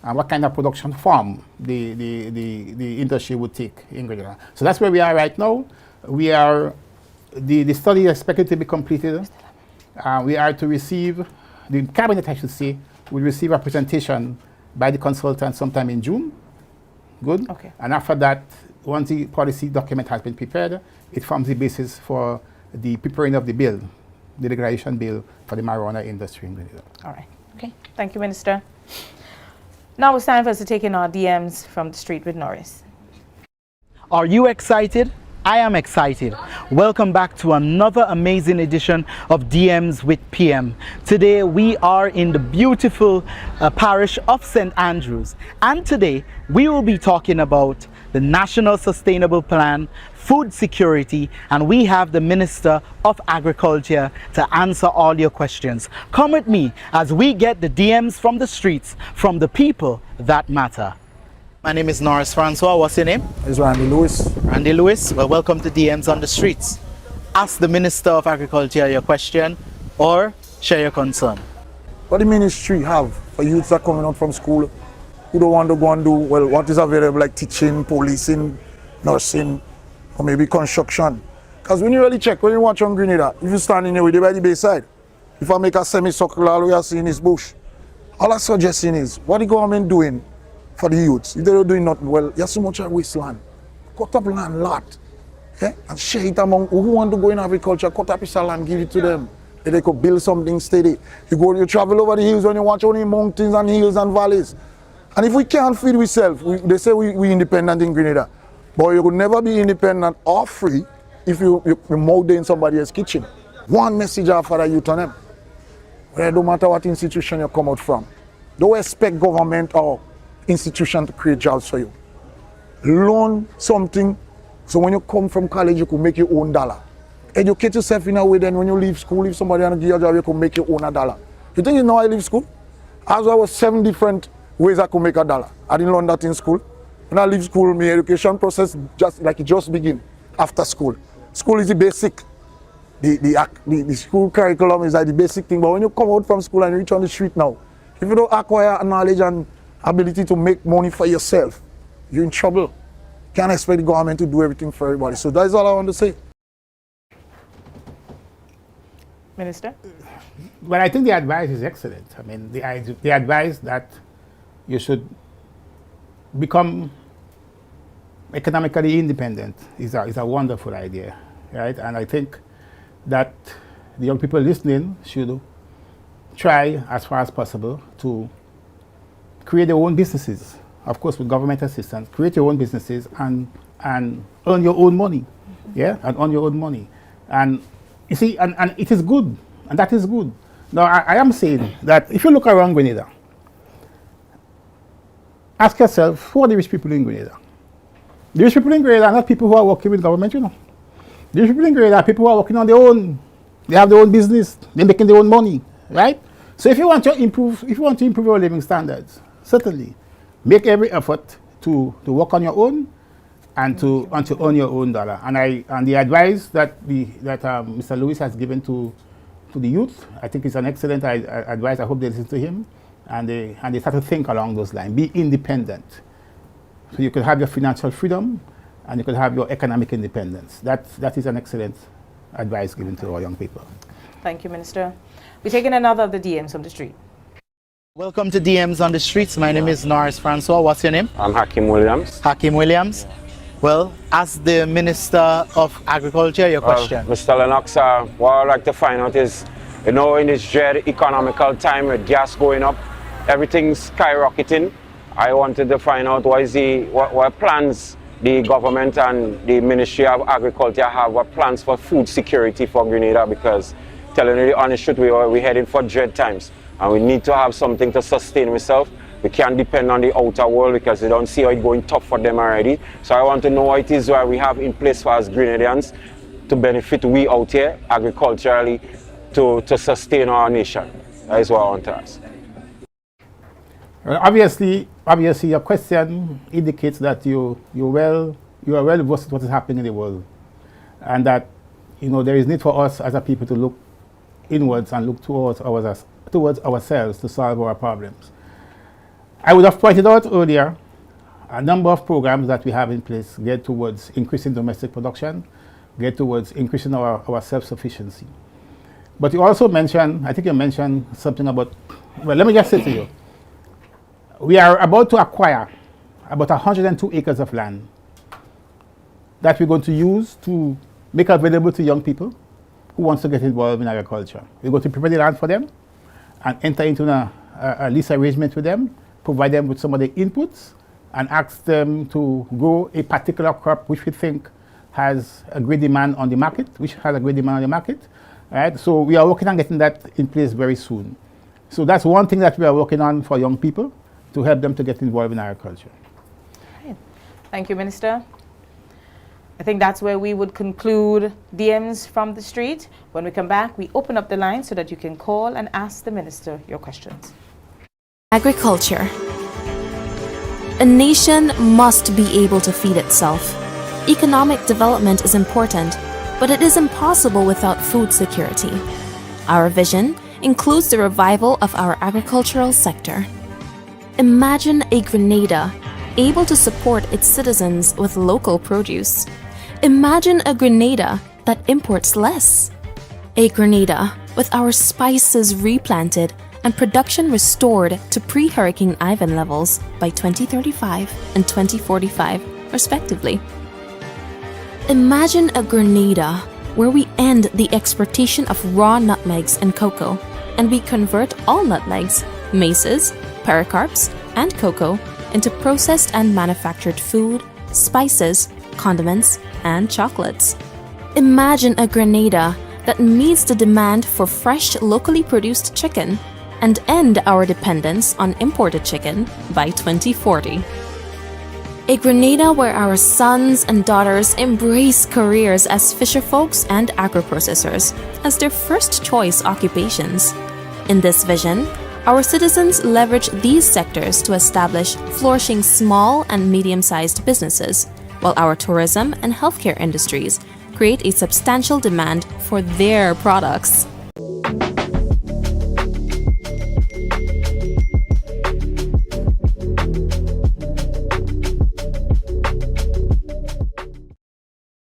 and what kind of production form the industry would take in Grenada. So that's where we are right now. We are, the study is expected to be completed. We are to receive, the cabinet I should say, will receive a presentation by the consultant sometime in June. Good. Okay. And after that, once the policy document has been prepared, it forms the basis for the preparing of the bill, the legalization bill for the marijuana industry in Grenada. All right. Okay. Thank you, Minister. Now it's time for us to take in our DMs from the street with Norris. Are you excited? I am excited. Welcome back to another amazing edition of DMs with PM. Today we are in the beautiful parish of St. Andrews, and today we will be talking about the National Sustainable Plan, food security, and we have the Minister of Agriculture to answer all your questions. Come with me as we get the DMs from the streets, from the people that matter. My name is Norris Francois. What's your name? It's Randy Lewis. Randy Lewis. Well, welcome to DMs on the Streets. Ask the Minister of Agriculture your question or share your concern. What the ministry have for youths that are coming out from school who don't want to go and do, well, what is available like teaching, policing, nursing, or maybe construction? Because when you really check, when you watch on Grenada, if you stand in here with the by the bayside, if I make a semicircle, all we are seeing is bush. All I'm suggesting is, what the government doing for the youths? If they're not doing nothing, well, you have so much wasteland. Cut up land lot, okay? And share it among who want to go in agriculture, cut up piece of land, give it to them. Then they could build something steady. You travel over the hills when you watch only mountains and hills and valleys. And if we can't feed ourselves, they say we independent in Grenada. But you could never be independent or free if you mold in somebody else's kitchen. One message for the youth on them. Well, no matter what institution you come out from, don't expect government or institution to create jobs for you. Learn something so when you come from college you could make your own dollar. Educate yourself in a way then when you leave school, if somebody and give you a job, you could make your own $1. You think you know I leave school? As I was 7 different ways I could make $1. I didn't learn that in school. When I leave school, my education process just begin after school. School is the basic. The school curriculum is like the basic thing. But when you come out from school and you reach on the street now, if you don't acquire knowledge and ability to make money for yourself, you're in trouble. Can't expect the government to do everything for everybody. So that's all I want to say. Minister? Well, I think the advice is excellent. I mean, the advice that you should become economically independent is a wonderful idea, right? And I think that the young people listening should try as far as possible to create their own businesses, of course with government assistance, create your own businesses and earn your own money, yeah, and earn your own money. And you see, and it is good, and that is good. Now, I am saying that if you look around Grenada, ask yourself, who are the rich people in Grenada? The rich people in Grenada are not people who are working with government, you know. The rich people in Grenada are people who are working on their own. They have their own business. They're making their own money, right? So if you want to improve your living standards, certainly make every effort to work on your own and to earn your own dollar. And the advice that Mr. Lewis has given to the youth, I think is an excellent advice. I hope they listen to him and they start to think along those lines. Be independent, so you could have your financial freedom and you could have your economic independence. That is an excellent advice given to our young people. Thank you, Minister. We're taking another of the DMs from the street. Welcome to DMs on the Streets. My name is Norris Francois. What's your name? I'm Hakim Williams. Hakim Williams. Well, as the Minister of Agriculture, your question. Mr. Lennox, what I'd like to find out is, you know, in this dread economical time with gas going up, everything's skyrocketing. I wanted to find out what plans the government and the Ministry of Agriculture have, what plans for food security for Grenada, because telling you the honest truth, we're heading for dread times and we need to have something to sustain ourselves. We can't depend on the outer world because we don't see how it's going tough for them already. So I want to know what it is we have in place for us Grenadians to benefit we out here agriculturally to sustain our nation. That is what I want to ask. Well, obviously your question indicates that you are well versed in what is happening in the world, and that, you know, there is need for us as a people to look inwards and look towards ourselves to solve our problems. I would have pointed out earlier a number of programs that we have in place geared towards increasing domestic production, geared towards increasing our self-sufficiency. But you also mentioned, I think you mentioned something about, well, let me just say to you, we are about to acquire about 102 acres of land that we're going to use to make available to young people who wants to get involved in agriculture. We're going to prepare the land for them and enter into a lease arrangement with them, provide them with some of the inputs, and ask them to grow a particular crop which we think has a great demand on the market, right? So we are working on getting that in place very soon. So that's one thing that we are working on for young people, to help them to get involved in agriculture. Right. Thank you, Minister. I think that's where we would conclude DMs from the street. When we come back, we open up the line so that you can call and ask the Minister your questions. Agriculture. A nation must be able to feed itself. Economic development is important, but it is impossible without food security. Our vision includes the revival of our agricultural sector. Imagine a Grenada able to support its citizens with local produce. Imagine a Grenada that imports less. A Grenada with our spices replanted and production restored to pre-Hurricane Ivan levels by 2035 and 2045, respectively. Imagine a Grenada where we end the exportation of raw nutmegs and cocoa, and we convert all nutmegs, maces, pericarps, and cocoa into processed and manufactured food, spices, condiments, and chocolates. Imagine a Grenada that meets the demand for fresh, locally produced chicken and end our dependence on imported chicken by 2040. A Grenada where our sons and daughters embrace careers as fisherfolks and agro-processors as their first choice occupations. In this vision, our citizens leverage these sectors to establish flourishing small and medium-sized businesses, while our tourism and healthcare industries create a substantial demand for their products.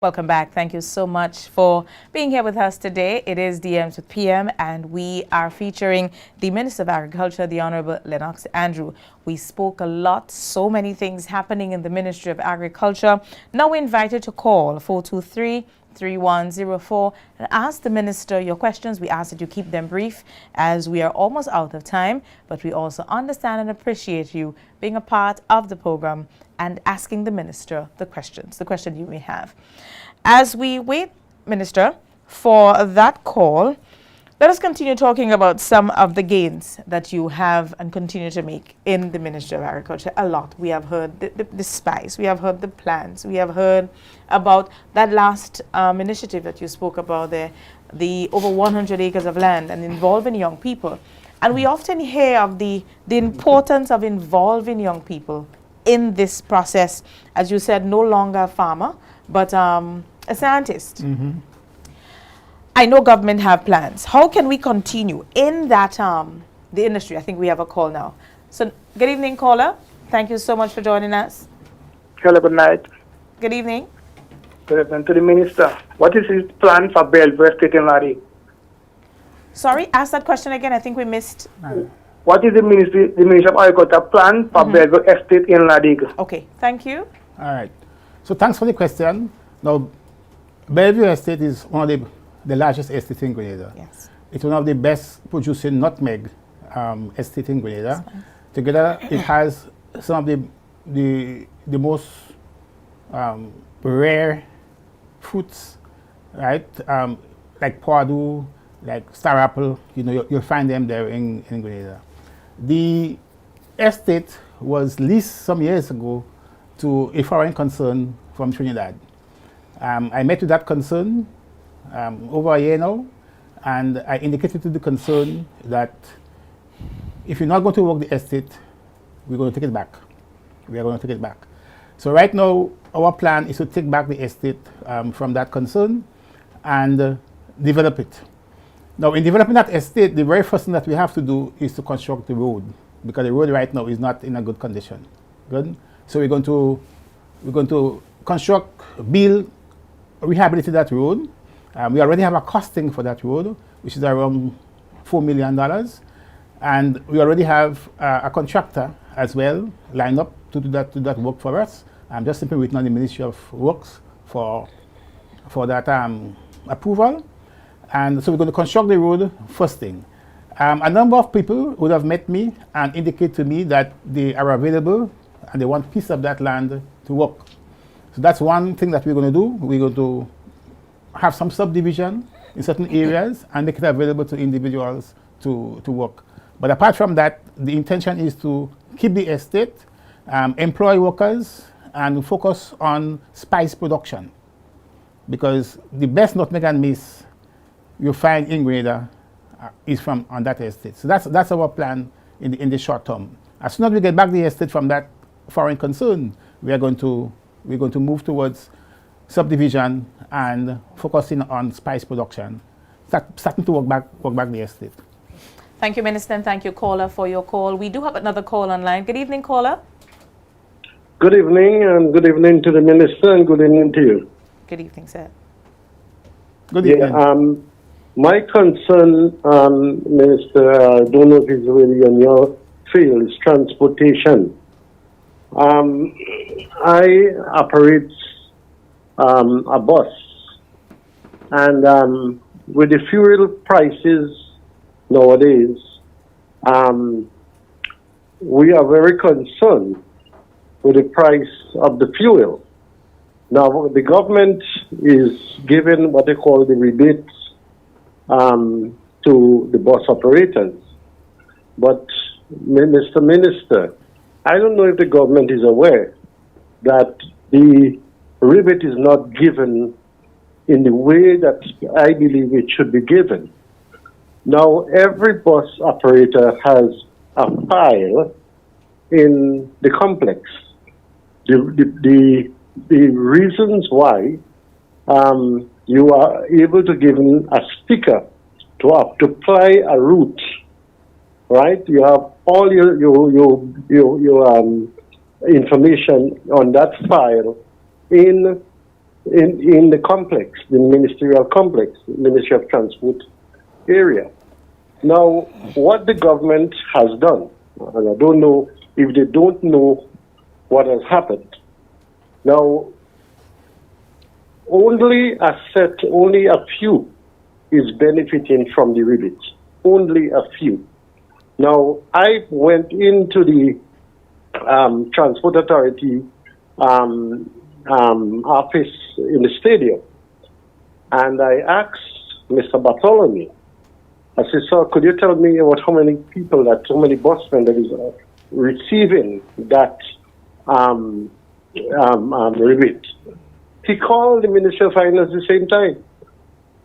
Welcome back. Thank you so much for being here with us today. It is DMs with PM, and we are featuring the Minister of Agriculture, the Honorable Lennox Andrew. We spoke a lot, so many things happening in the Ministry of Agriculture. Now we're invited to call 423-3104 and ask the Minister your questions. We ask that you keep them brief as we are almost out of time, but we also understand and appreciate you being a part of the program and asking the Minister the question you may have. As we wait, Minister, for that call, let us continue talking about some of the gains that you have and continue to make in the Ministry of Agriculture. A lot. We have heard the spice, we have heard the plans, we have heard about that last initiative that you spoke about there, the over 100 acres of land and involving young people. And we often hear of the importance of involving young people in this process. As you said, no longer a farmer, but a scientist. I know government have plans. How can we continue in that the industry? I think we have a call now. So good evening, caller. Thank you so much for joining us. Hello, good night. Good evening. Good evening to the Minister. What is his plan for Bellevue Estate in Larry? Sorry, ask that question again. I think we missed. What is the Ministry of Agriculture plan for Bellevue Estate in Larry? Okay, thank you. All right. So thanks for the question. Now, Bellevue Estate is one of the largest estates in Grenada. Yes. It's one of the best producing nutmeg estate in Grenada. Together, it has some of the most rare fruits, right? Like Pardue, like star apple. You know, you'll find them there in Grenada. The estate was leased some years ago to a foreign concern from Trinidad. I met with that concern over a year now, and I indicated to the concern that if you're not going to work the estate, we're going to take it back. We are going to take it back. So right now, our plan is to take back the estate from that concern and develop it. Now, in developing that estate, the very first thing that we have to do is to construct the road, because the road right now is not in a good condition. Good. So we're going to construct, build, rehabilitate that road. We already have a costing for that road, which is around $4 million, and we already have a contractor as well lined up to do that work for us. I'm just simply waiting on the Ministry of Works for that approval. And so we're going to construct the road first thing. A number of people would have met me and indicate to me that they are available and they want a piece of that land to work. So that's one thing that we're going to do. We're going to have some subdivision in certain areas and make it available to individuals to work. But apart from that, the intention is to keep the estate, employ workers, and focus on spice production. Because the best nutmeg and mace you find in Grenada is from on that estate. So that's our plan in the short term. As soon as we get back the estate from that foreign concern, we're going to move towards subdivision and focusing on spice production, starting to work back the estate. Thank you, Minister, and thank you, caller, for your call. We do have another call online. Good evening, caller. Good evening, and good evening to the Minister, and good evening to you. Good evening, sir. Good evening. My concern, Minister, I don't know if it's really on your field, is transportation. I operate a bus, and with the fuel prices nowadays, we are very concerned with the price of the fuel. Now, the government is giving what they call the rebates to the bus operators. But, Mr. Minister, I don't know if the government is aware that the rebate is not given in the way that I believe it should be given. Now, every bus operator has a file in the complex. The reasons why you are able to give a sticker to apply a route, right? You have all your information on that file in in the complex, the ministerial complex, the Ministry of Transport area. Now, what the government has done, and I don't know if they don't know what has happened. Now, only a few is benefiting from the rebate. Only a few. Now, I went into the Transport Authority office in the stadium, and I asked Mr. Bartholomew, I said, sir, could you tell me about how many busmen that is receiving that rebate? He called the Ministry of Finance at the same time,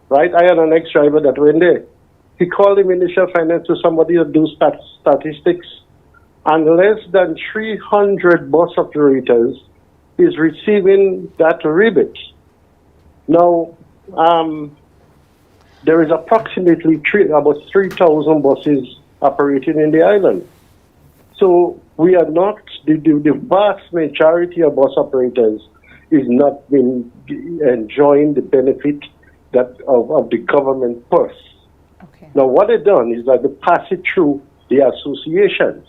right? I had an ex-driver that went there. He called the Ministry of Finance to somebody to do statistics, and less than 300 bus operators is receiving that rebate. Now, there is approximately about 3,000 buses operating in the island. So we are not, the vast majority of bus operators is not been enjoying the benefit of the government purse. Okay. Now what they've done is that they pass it through the associations.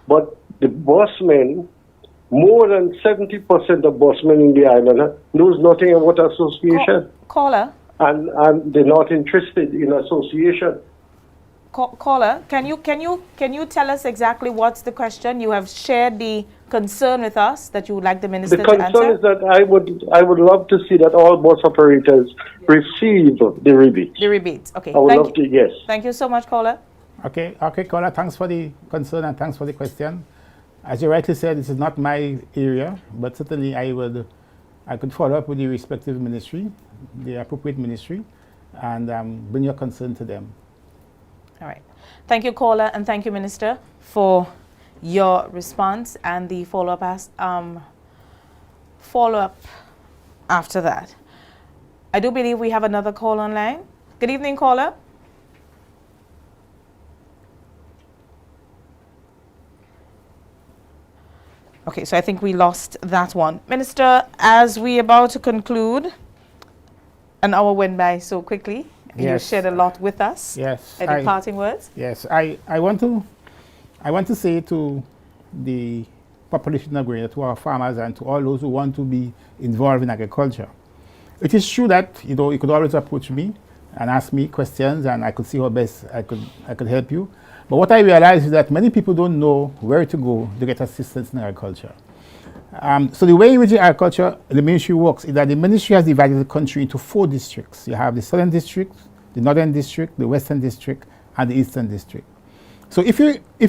But the busmen, more than 70% of busmen in the island knows nothing about association. Caller. And they're not interested in association. Caller, can you tell us exactly what's the question? You have shared the concern with us that you would like the minister to answer. The concern is that I would love to see that all bus operators receive the rebate. The rebate. Okay. I would love to. Yes. Thank you so much, caller. Okay, caller. Thanks for the concern and thanks for the question. As you rightly said, this is not my area, but certainly I could follow up with the respective ministry, the appropriate ministry, and bring your concern to them. All right. Thank you, caller, and thank you, Minister, for your response and the follow-up after that. I do believe we have another call online. Good evening, caller. Okay, so I think we lost that one. Minister, as we about to conclude, an hour went by so quickly. Yes. You shared a lot with us. Yes. Any parting words? Yes. I want to say to the population of Grenada, to our farmers, and to all those who want to be involved in agriculture. It is true that you could always approach me and ask me questions, and I could see how best I could help you. But what I realize is that many people don't know where to go to get assistance in agriculture. So the way in which the ministry works is that the ministry has divided the country into 4 districts. You have the Southern District, the Northern District, the Western District, and the Eastern District. So if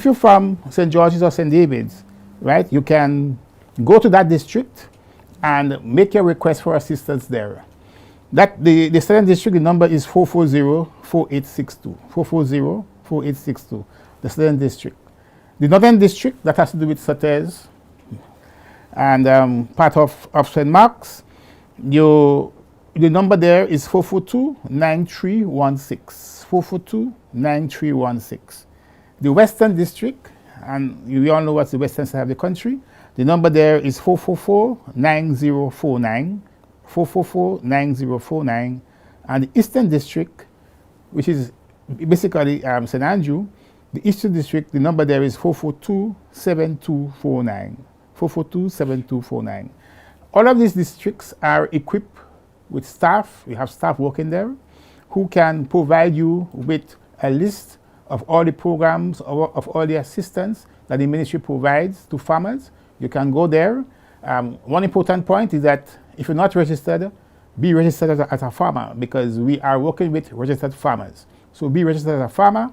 you're from St. George's or St. David's, right, you can go to that district and make your request for assistance there. The Southern District, the number is 440-4862. 440-4862, the Southern District. The Northern District, that has to do with Sautez and part of St. Mark's, the number there is 442-9316. 442-9316. The Western District, and we all know what's the western side of the country, the number there is 444-9049. 444-9049. And the Eastern District, which is basically St. Andrew, the Eastern District, the number there is 442-7249. 442-7249. All of these districts are equipped with staff. We have staff working there who can provide you with a list of all the programs, of all the assistance that the ministry provides to farmers. You can go there. One important point is that if you're not registered, be registered as a farmer, because we are working with registered farmers. So be registered as a farmer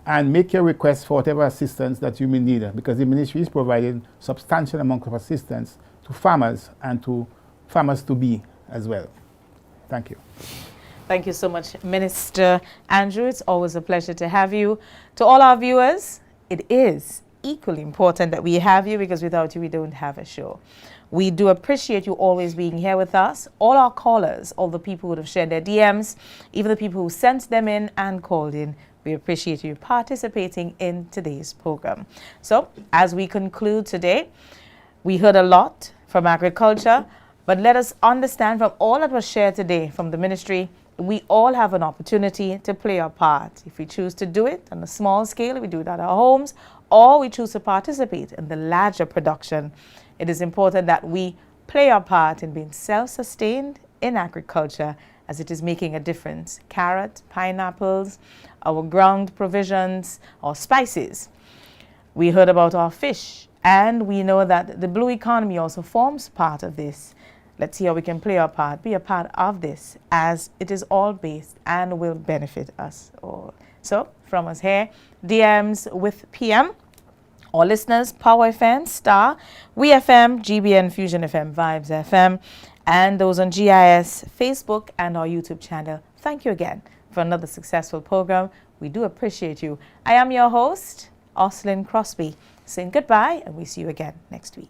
and make your request for whatever assistance that you may need, because the ministry is providing substantial amount of assistance to farmers and to farmers-to-be as well. Thank you. Thank you so much, Minister Andrew. It's always a pleasure to have you. To all our viewers, it is equally important that we have you, because without you, we don't have a show. We do appreciate you always being here with us. All our callers, all the people who have shared their DMs, even the people who sent them in and called in, we appreciate you participating in today's program. So, as we conclude today, we heard a lot from agriculture, But let us understand from all that was shared today from the ministry, we all have an opportunity to play our part. If we choose to do it on a small scale, we do it at our homes, or we choose to participate in the larger production. It is important that we play our part in being self-sustained in agriculture, as it is making a difference. Carrot, pineapples, our ground provisions, our spices. We heard about our fish, and we know that the blue economy also forms part of this. Let's see how we can play our part, be a part of this, as it is all based and will benefit us all. So, from us here, DMs with PM, our listeners, Power FM, Star, We FM, GBN, Fusion FM, Vibes FM, and those on GIS, Facebook, and our YouTube channel. Thank you again for another successful program. We do appreciate you. I am your host, Oslin Crosby, saying goodbye, and we see you again next week.